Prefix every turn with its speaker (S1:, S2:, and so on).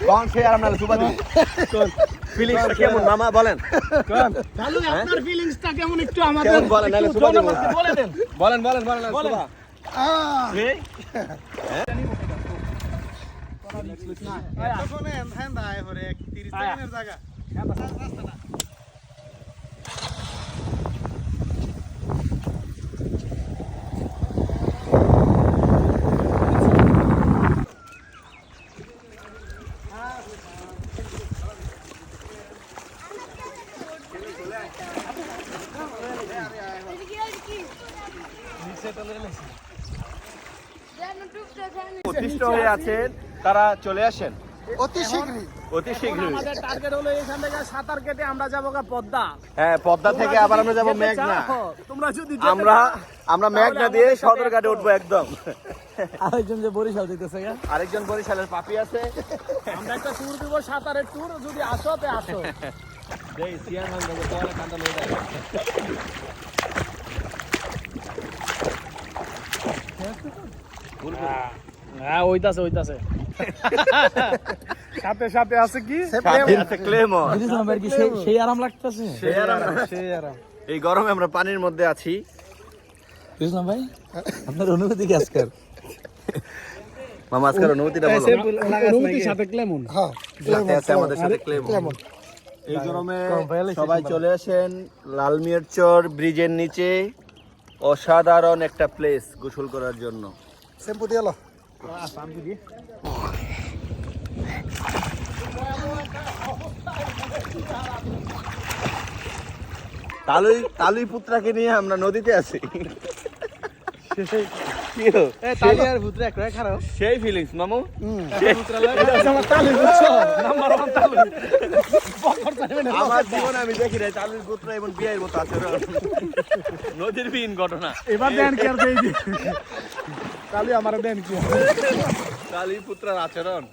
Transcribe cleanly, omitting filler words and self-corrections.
S1: কোন সে আর আমরা সুবা দিই কোন ফিলিংসটা কেমন মামা বলেন কোন
S2: চালু আপনার ফিলিংসটা কেমন একটু আমাদের
S1: বলেন নালে সুবা দিই
S2: বলে দেন
S1: বলেন সুবা এই
S2: ফোনে হ্যাঁ দাই পরে 30 সেকেন্ডের জায়গা
S1: প্রতিষ্ঠিত হয়ে আছেন তারা চলে আসেন
S2: অতি শীঘ্রই
S1: আমাদের
S2: টার্গেট হলো এখান থেকে সাঁতার কেটে আমরা যাবো পদ্মা
S1: হ্যাঁ পদ্মা থেকে আবার আমরা যাব মেঘনা
S2: তোমরা যদি
S1: আমরা মেঘনা দিয়ে সদরঘাটে উঠবো একদম
S2: আরেকজন যে বরিশাল দিতেছে
S1: আরেকজন বরিশালের পাপি আছে
S2: আমরা একটা ট্যুর দিব সাঁতারের ট্যুর যদি আসো তে আসো
S1: দেই সিয়ান হান দেবো তাহলে কান্দা লয়ে যায়
S2: হ্যাঁ ওইতাছে সাথে সাথে আছে কি
S1: আছে ক্লেমো
S2: সেই আরাম লাগতেছে
S1: সেই আরাম এই গরমে আমরা পানির মধ্যে আছি
S2: কৃষ্ণ ভাই আপনার অনুভূতি কি আজকের
S1: মামা আজকের অনুভূতিটা বলো
S2: অনুভূতির সাথে ক্লেমন হ্যাঁ
S1: সাথে আছে আমাদের সাথে ক্লেমো এই গরমে সবাই চলে আসেন লালমিয়ার চর ব্রিজের নিচে অসাধারণ একটা প্লেস গোসল করার জন্য
S2: শ্যাম্পু দিয়ে লো
S1: তালুই পুত্রাকে নিয়ে আমরা নদীতে আছি সেই ফিলিংস মামু আমার জীবনে আমি দেখি নাই তালুই পুত্র এবং বিয়ের মতো আচরণ নদীর বিহীন ঘটনা
S2: এবার দেন কি আর দেই তালি আমার দেন কি
S1: তালুই পুত্রের আচরণ